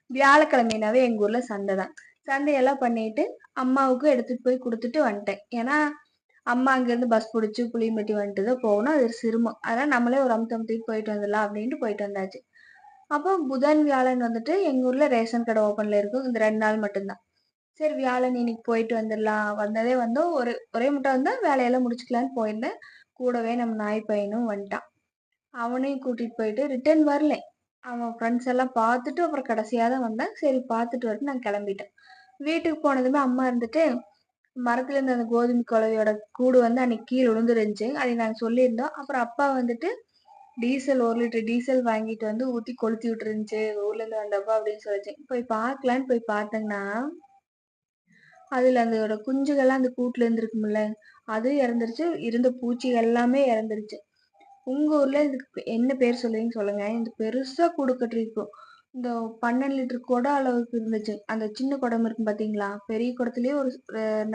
வியாழக்கிழமைனாவே எங்க ஊர்ல சந்தை தான். சந்தையெல்லாம் பண்ணிட்டு அம்மாவுக்கு எடுத்துட்டு போய் கொடுத்துட்டு வந்துட்டேன். ஏன்னா அம்மா அங்கேருந்து பஸ் பிடிச்சி புளியம்பட்டி வந்துட்டு தான் போகணும். அது ஒரு சிரமம். அதனால நம்மளே ஒரு அமுத்தமுத்திட்டு போயிட்டு வந்துடலாம் அப்படின்ட்டு போயிட்டு வந்தாச்சு. அப்போ புதன் வியாழன் வந்துட்டு எங்க ஊர்ல ரேஷன் கடை ஓப்பன்ல இருக்கும். இந்த 2 நாள் மட்டும்தான். சரி வியாழன் இன்னைக்கு போயிட்டு வந்துடலாம். வந்ததே வந்தோம். ஒரே முட்டை வந்தா வேலையெல்லாம் முடிச்சுக்கலான்னு போயிருந்தேன். கூடவே நம்ம நாய் பையனும் வந்துட்டான். அவனையும் கூட்டிட்டு போயிட்டு ரிட்டர்ன் வரல. அவன் ஃப்ரெண்ட்ஸ் எல்லாம் பார்த்துட்டு அப்புறம் கடைசியா தான் வந்தான். சரி பார்த்துட்டு வரட்டு நான் கிளம்பிட்டேன். வீட்டுக்கு போனதுமே அம்மா இருந்துட்டு மரத்துல இருந்து அந்த கோதுமை குலவையோட கூடு வந்து அன்னைக்கு கீழே விழுந்துருந்துச்சு. அதை நாங்க சொல்லியிருந்தோம். அப்புறம் அப்பா வந்துட்டு டீசல் 1 லிட்டர் டீசல் வாங்கிட்டு வந்து ஊத்தி கொளுத்தி விட்டுருந்துச்சு ஊர்ல இருந்து வந்தப்போ அப்படின்னு சொல்லிச்சு. போய் பார்க்கலான்னு போய் பார்த்தேங்கன்னா அதுல அதோட குஞ்சுகள்லாம் அந்த கூட்டுல இருந்திருக்கும்ல, அது இறந்துருச்சு. இருந்த பூச்சிகள் எல்லாமே இறந்துருச்சு. உங்க ஊர்ல இதுக்கு என்ன பேர் சொல்லுவீங்கன்னு சொல்லுங்க. இந்த பெருசா கூடு கட்டிருக்கும். இந்த 12 லிட்டர் குடம் அளவுக்கு இருந்துச்சு. அந்த சின்ன குடம் இருக்கும் பாத்தீங்களா? பெரிய குடத்திலேயே ஒரு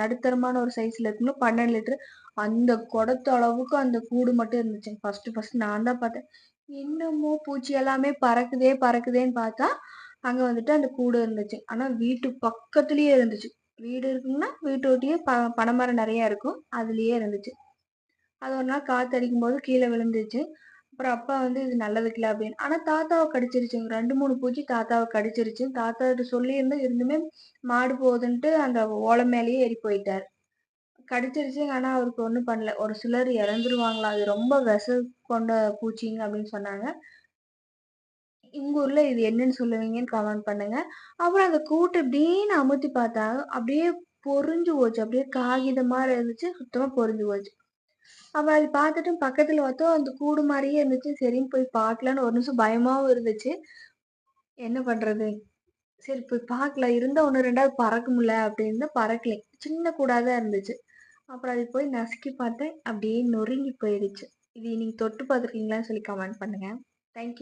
நடுத்தரமான ஒரு சைஸ்ல இருக்கும்ல 12 லிட்டர். அந்த குடத்து அளவுக்கு அந்த கூடு மட்டும் இருந்துச்சு. ஃபர்ஸ்ட் நான் தான் பார்த்தேன். என்னமோ பூச்சி எல்லாமே பறக்குதே பறக்குதேன்னு பார்த்தா அங்க வந்துட்டு அந்த கூடு இருந்துச்சு. ஆனா வீட்டு பக்கத்துலயே இருந்துச்சு. வீடு இருக்குன்னா வீட்டை ஒட்டியே பனைமரம் நிறைய இருக்கும். அதுலயே இருந்துச்சு. அது ஒரு நாள் காத்து அடிக்கும் போது கீழே விழுந்துச்சு. அப்புறம் அப்பா வந்து இது நல்லதுக்கு இல்ல அப்படின்னு. ஆனா தாத்தாவை கடிச்சிருச்சு. 2, 3 பூச்சி தாத்தாவை கடிச்சிருச்சு. தாத்தா கிட்ட சொல்லியிருந்து இருந்துமே மாடு போகுதுன்ட்டு அந்த ஓலை மேலேயே ஏறி போயிட்டாரு. கடிச்சிருச்சு. ஆனா அவருக்கு ஒண்ணும் பண்ணல. ஒரு சிலர் இறந்துருவாங்களாம். அது ரொம்ப விஷம் கொண்ட பூச்சிங்க அப்படின்னு சொன்னாங்க. உங்க ஊர்ல இது என்னன்னு சொல்லுவீங்கன்னு கமெண்ட் பண்ணுங்க. அப்புறம் அந்த கூட்டை இப்படின்னு அமுத்தி பார்த்தா அப்படியே பொரிஞ்சு போச்சு. அப்படியே காகிதம் மாதிரி இருந்துச்சு. சுத்தமா பொரிஞ்சு போச்சு. அப்ப அது பார்த்துட்டு பக்கத்துல பார்த்தோம் அந்த கூடு மாரியே இருந்துச்சு. சரின்னு போய் பார்க்கலான்னு ஒரு நிமிஷம் பயமாவும் இருந்துச்சு. என்ன பண்றது? சரி போய் பார்க்கலாம். இருந்தா 1, 2வது பறக்கும்ல அப்படின்னு பறக்கலை. சின்ன கூடா தான் இருந்துச்சு. அப்புறம் அது போய் நசுக்கி பார்த்தேன். அப்படியே நொறுங்கி போயிடுச்சு. இது நீங்க தொட்டு பார்த்துருக்கீங்களான்னு சொல்லி கமெண்ட் பண்ணுங்க. Thank you.